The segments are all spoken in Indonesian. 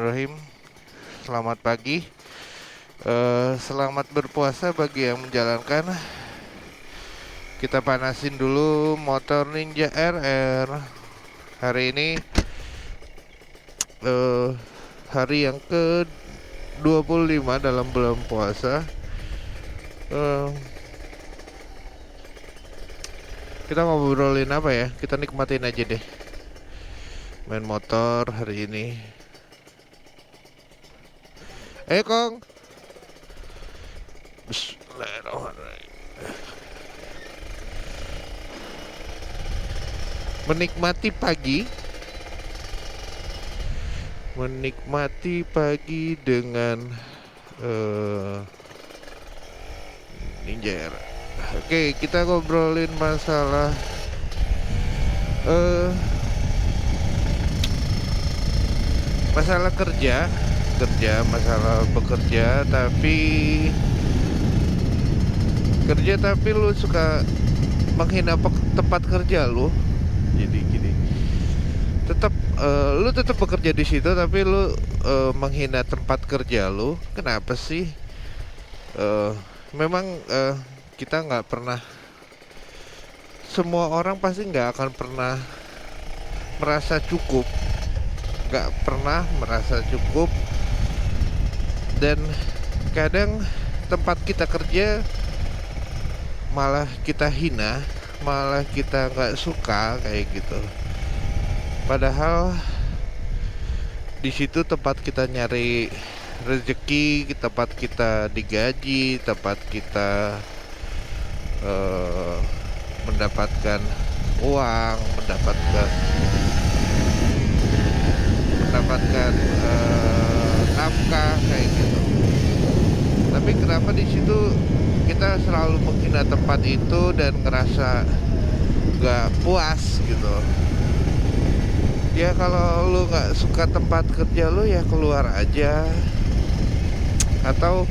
Bismillahirrahmanirrahim. Selamat pagi. Selamat berpuasa bagi yang menjalankan. Kita panasin dulu motor Ninja RR. Hari ini hari yang ke 25 dalam bulan puasa. Kita ngobrolin apa ya? Kita nikmatin aja deh main motor hari ini. Kong. Bismillahirrahmanirrahim. Menikmati pagi dengan Ninja R. Oke, kita ngobrolin masalah masalah kerja, masalah bekerja, tapi lu suka menghina tempat kerja lu. Jadi gini, lu tetap bekerja di situ, tapi lu menghina tempat kerja lu. Kenapa sih? Memang kita nggak pernah, semua orang pasti nggak akan pernah merasa cukup, dan kadang tempat kita kerja malah kita hina, malah kita nggak suka kayak gitu. Padahal di situ tempat kita nyari rezeki, tempat kita digaji, tempat kita mendapatkan uang, mendapatkan nafkah kayak gitu. Tapi kenapa di situ kita selalu menghina tempat itu dan ngerasa gak puas gitu? Ya kalau lu gak suka tempat kerja lu, ya keluar aja, atau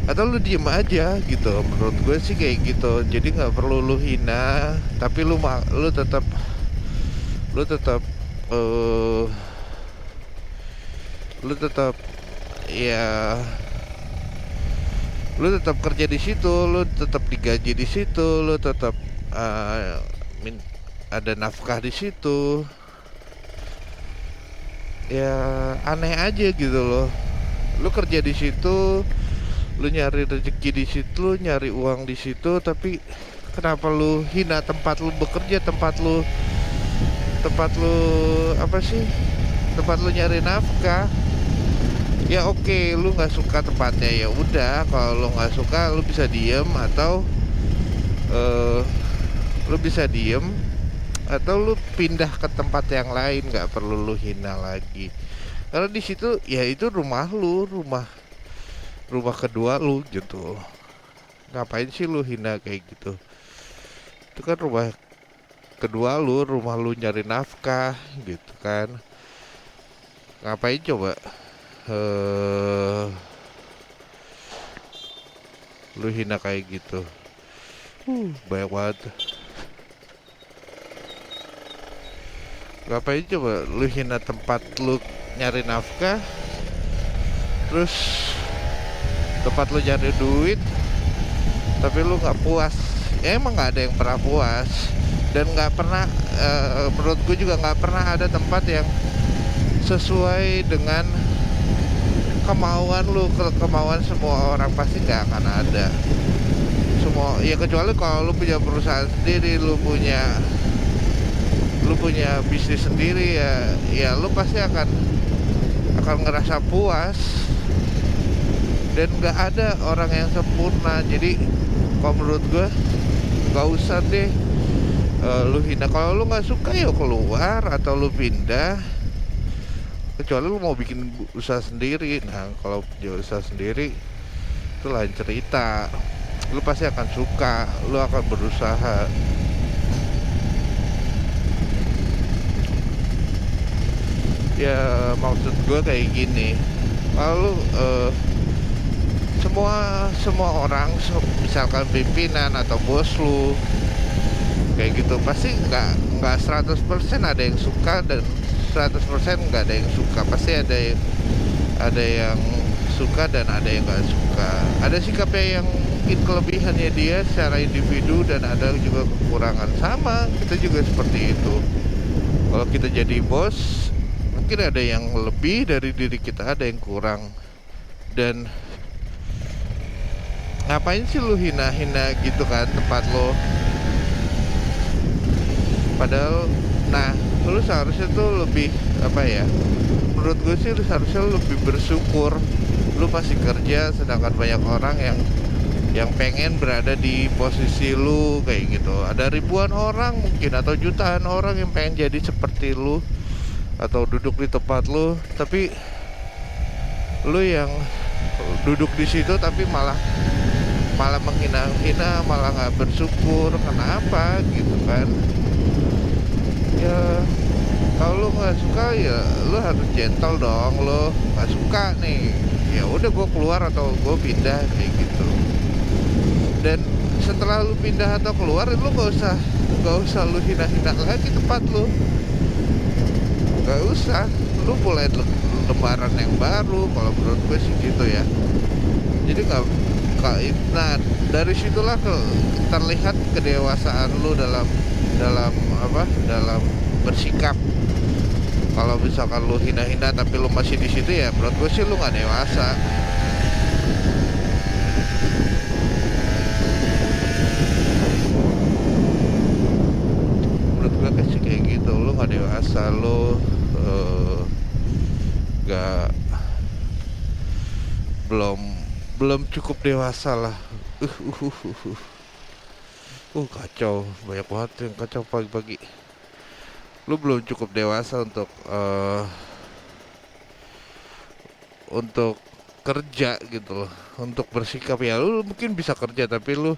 lu diem aja gitu. Menurut gue sih kayak gitu. Jadi nggak perlu lu hina, tapi lu tetap ya, lu tetap kerja di situ, lu tetap digaji di situ, lu tetap ada nafkah di situ. Ya aneh aja gitu loh. Lu kerja di situ, lu nyari rezeki di situ, lu nyari uang di situ, tapi kenapa lu hina tempat lu bekerja, tempat lu apa sih? Tempat lu nyari nafkah. Ya oke, lu nggak suka tempatnya, ya udah. Kalau lu nggak suka, lu bisa diem, atau lu pindah ke tempat yang lain. Nggak perlu lu hina lagi, karena di situ ya itu rumah lu, rumah kedua lu gitu. Ngapain sih lu hina kayak gitu? Itu kan rumah kedua lu, rumah lu nyari nafkah gitu kan. Ngapain coba lu hina kayak gitu? Banyak banget. Ngapain coba lu hina tempat lu nyari nafkah, terus tempat lu nyari duit, tapi lu nggak puas. Ya emang nggak ada yang pernah puas, dan nggak pernah, menurut gue juga nggak pernah ada tempat yang sesuai dengan kemauan lu. Kemauan semua orang pasti nggak akan ada. Semua ya, kecuali kalau lu punya perusahaan sendiri, lu punya bisnis sendiri, ya lu pasti akan ngerasa puas. Dan nggak ada orang yang sempurna. Jadi kalau menurut gue nggak usah deh lu hina. Kalau lu nggak suka, ya keluar atau lu pindah. Kecuali lu mau bikin usaha sendiri. Nah kalau punya usaha sendiri itu lain cerita. Lu pasti akan suka, lu akan berusaha. Ya maksud gue kayak gini, kalau semua orang, misalkan pimpinan atau bos lu kayak gitu, pasti nggak 100% ada yang suka dan 100% nggak ada yang suka, pasti ada yang suka dan ada yang nggak suka. Ada sikapnya yang mungkin kelebihannya dia secara individu dan ada juga kekurangan. Sama kita juga seperti itu. Kalau kita jadi bos, mungkin ada yang lebih dari diri kita, ada yang kurang. Dan ngapain sih lu hina-hina gitu kan tempat lo? Padahal, nah, lu seharusnya tuh lebih apa ya? Menurut gue sih lu seharusnya lebih bersyukur. Lu masih kerja, sedangkan banyak orang yang pengen berada di posisi lu kayak gitu. Ada ribuan orang mungkin atau jutaan orang yang pengen jadi seperti lu atau duduk di tempat lu, tapi lu yang duduk di situ tapi malah menghina-hina, malah nggak bersyukur. Kenapa gitu kan? Ya kalau lu nggak suka ya lu harus gentle dong. Lu nggak suka nih, ya udah gue keluar atau gue pindah kayak gitu. Dan setelah lu pindah atau keluar, lu nggak usah lu hina-hina lagi tempat lu. Nggak usah, lu mulai lembaran yang baru. Kalau menurut gue sih gitu ya. Jadi nggak, nah dari situlah terlihat kedewasaan lu dalam dalam bersikap. Kalau misalkan lu hina-hina tapi lu masih di situ, ya menurut gue sih lu nggak dewasa. Menurut gue kayak gitu, lu nggak dewasa, lu nggak belum belum cukup dewasa lah. Kacau, banyak banget yang kacau pagi-pagi. Lu belum cukup dewasa untuk kerja gitu loh, untuk bersikap. Ya lu mungkin bisa kerja tapi lu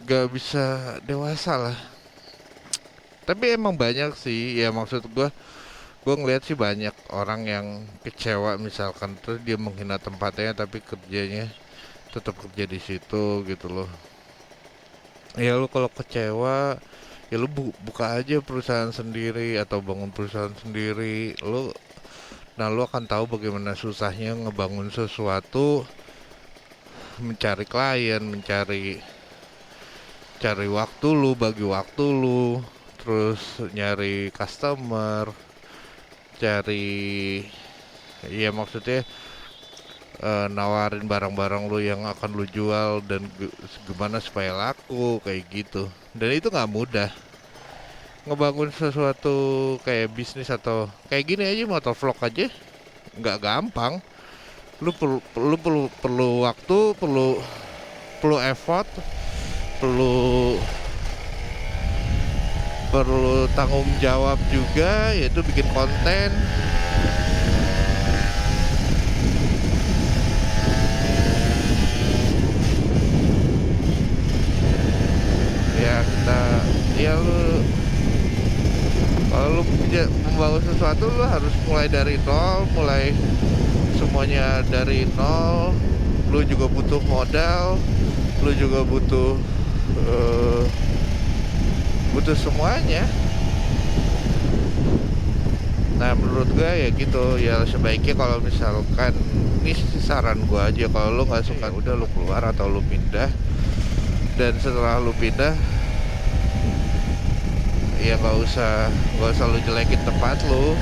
gak bisa dewasa lah. Tapi emang banyak sih, ya maksud gue ngeliat sih banyak orang yang kecewa misalkan terus dia menghina tempatnya tapi kerjanya tetap kerja di situ gitu loh. Ya lu kalau kecewa, ya lu buka aja perusahaan sendiri atau bangun perusahaan sendiri. Lu akan tahu bagaimana susahnya ngebangun sesuatu, mencari klien, cari waktu lu, bagi waktu lu, terus nyari customer, cari, ya maksudnya nawarin barang-barang lu yang akan lu jual dan gimana supaya laku kayak gitu. Dan itu nggak mudah. Ngebangun sesuatu kayak bisnis atau kayak gini aja, motor vlog aja nggak gampang. Lu perlu waktu, perlu effort, perlu perlu tanggung jawab juga, yaitu bikin konten. Ya kalau lu membangun sesuatu, lu harus mulai dari nol, mulai semuanya dari nol. Lu juga butuh modal, lu juga butuh semuanya. Nah menurut gue ya gitu, ya sebaiknya kalau misalkan, ini saran gue aja, kalau lu nggak suka udah lu keluar atau lu pindah. Dan setelah lu pindah, ya nggak usah lu jelekin tempat lu,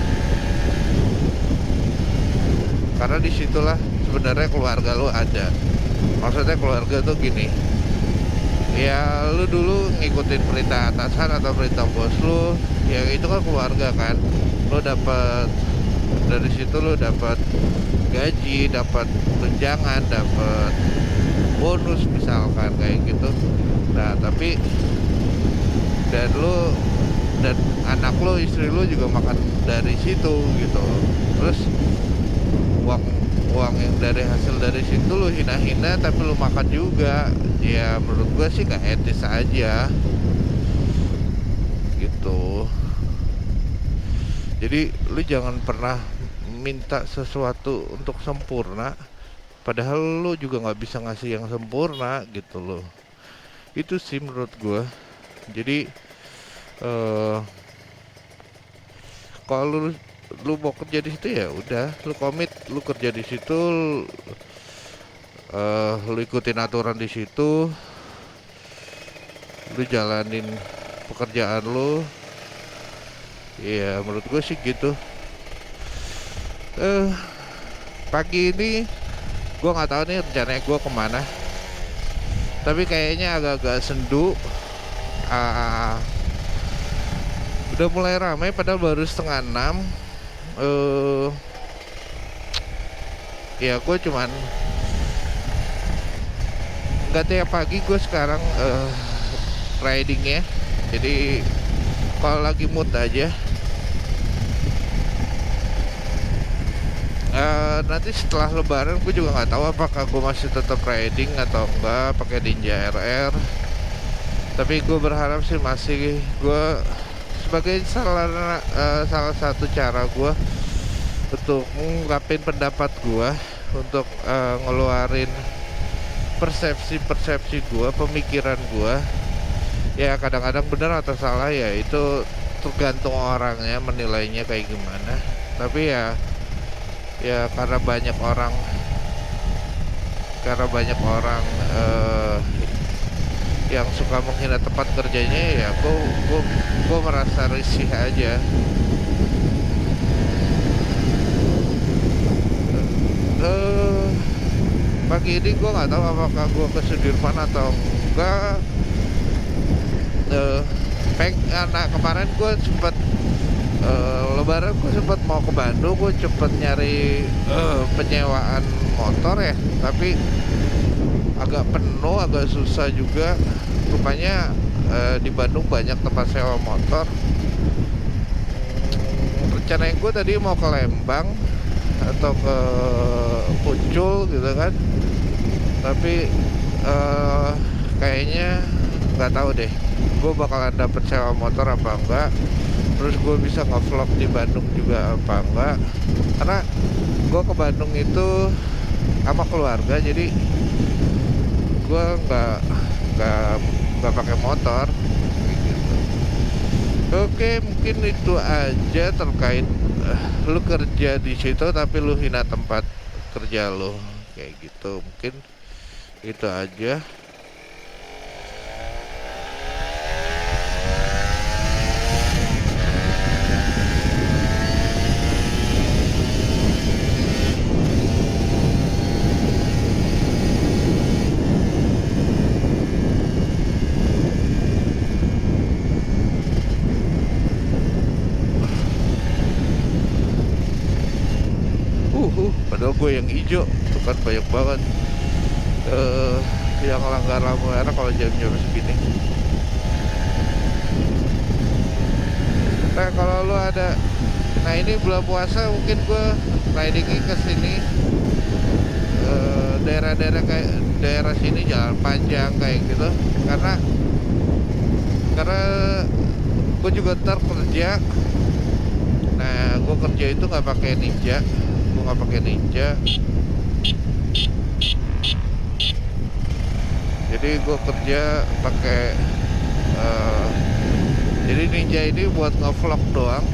karena disitulah sebenarnya keluarga lu ada. Maksudnya keluarga tuh gini, ya lu dulu ngikutin perintah atasan atau perintah bos lu, ya itu kan keluarga kan. Lu dapat dari situ, lu dapat gaji, dapat tunjangan, dapat bonus misalkan kayak gitu. Nah tapi dan anak lo, istri lo juga makan dari situ gitu. Terus uang yang dari hasil dari situ lo hina-hina tapi lo makan juga, ya menurut gue sih gak etis aja gitu. Jadi lo jangan pernah minta sesuatu untuk sempurna, padahal lo juga gak bisa ngasih yang sempurna gitu loh. Itu sih menurut gue. Jadi Kalau lu mau kerja di situ ya udah, lu komit, lu kerja di situ, lu ikutin aturan di situ, lu jalanin pekerjaan lu. Ya menurut gue sih gitu. Pagi ini gue nggak tahu nih rencananya gue kemana, tapi kayaknya agak-agak sendu. Udah mulai ramai padahal baru 5:30. Ya gue cuman nggak tiap pagi gue sekarang riding ya, jadi kalau lagi mood aja. Nanti setelah lebaran gue juga nggak tahu apakah gue masih tetap riding atau enggak pakai Ninja RR, tapi gue berharap sih masih. Gue sebagai salah satu cara gue untuk mengungkapin pendapat gue, untuk ngeluarin persepsi gue, pemikiran gue. Ya kadang-kadang benar atau salah ya itu tergantung orangnya menilainya kayak gimana. Tapi ya karena banyak orang yang suka menghina tempat kerjanya, ya gue merasa risih aja. Pagi ini gue nggak tahu apakah gue ke Sudirman atau enggak. Nah kemarin gue sempat lebaran gue sempat mau ke Bandung, gue cepet nyari penyewaan motor ya, tapi agak penuh, agak susah juga. Rupanya di Bandung banyak tempat sewa motor. Rencana gue tadi mau ke Lembang atau ke Puncul gitu kan, tapi kayaknya nggak tahu deh gue bakalan dapet sewa motor apa enggak, terus gue bisa nge-vlog di Bandung juga apa enggak. Karena gue ke Bandung itu sama keluarga, jadi gue nggak pakai motor gitu. Oke, mungkin itu aja terkait lu kerja di situ tapi lu hina tempat kerja lu kayak gitu. Mungkin itu aja. Padahal gue yang hijau tuh kan banyak banget yang langgar lampu merah kalau jam-jam segini. Nah kalau lu ada, nah ini bulan puasa mungkin gue ridingnya ke sini, daerah-daerah kayak daerah sini Jalan Panjang kayak gitu, karena gue juga ntar kerja. Nah gue kerja itu nggak pakai Ninja, jadi gue kerja pakai jadi Ninja ini buat nge-vlog doang.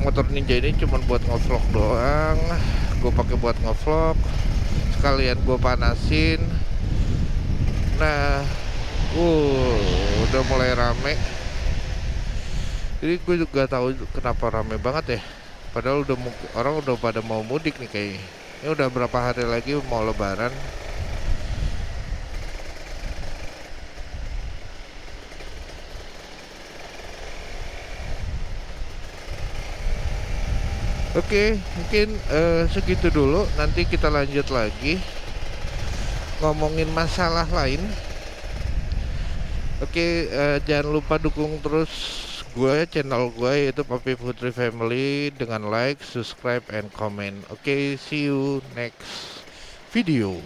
Motor Ninja ini cuma buat nge-vlog doang, gue pakai buat nge-vlog, sekalian gue panasin. Nah udah mulai rame. Jadi gue juga tahu kenapa rame banget ya. Padahal orang udah pada mau mudik nih kayaknya. Ini udah berapa hari lagi mau lebaran. Oke, mungkin segitu dulu. Nanti kita lanjut lagi ngomongin masalah lain. Oke, jangan lupa dukung terus channel gue yaitu Papi Putri Family dengan like, subscribe, and comment. Oke, see you next video.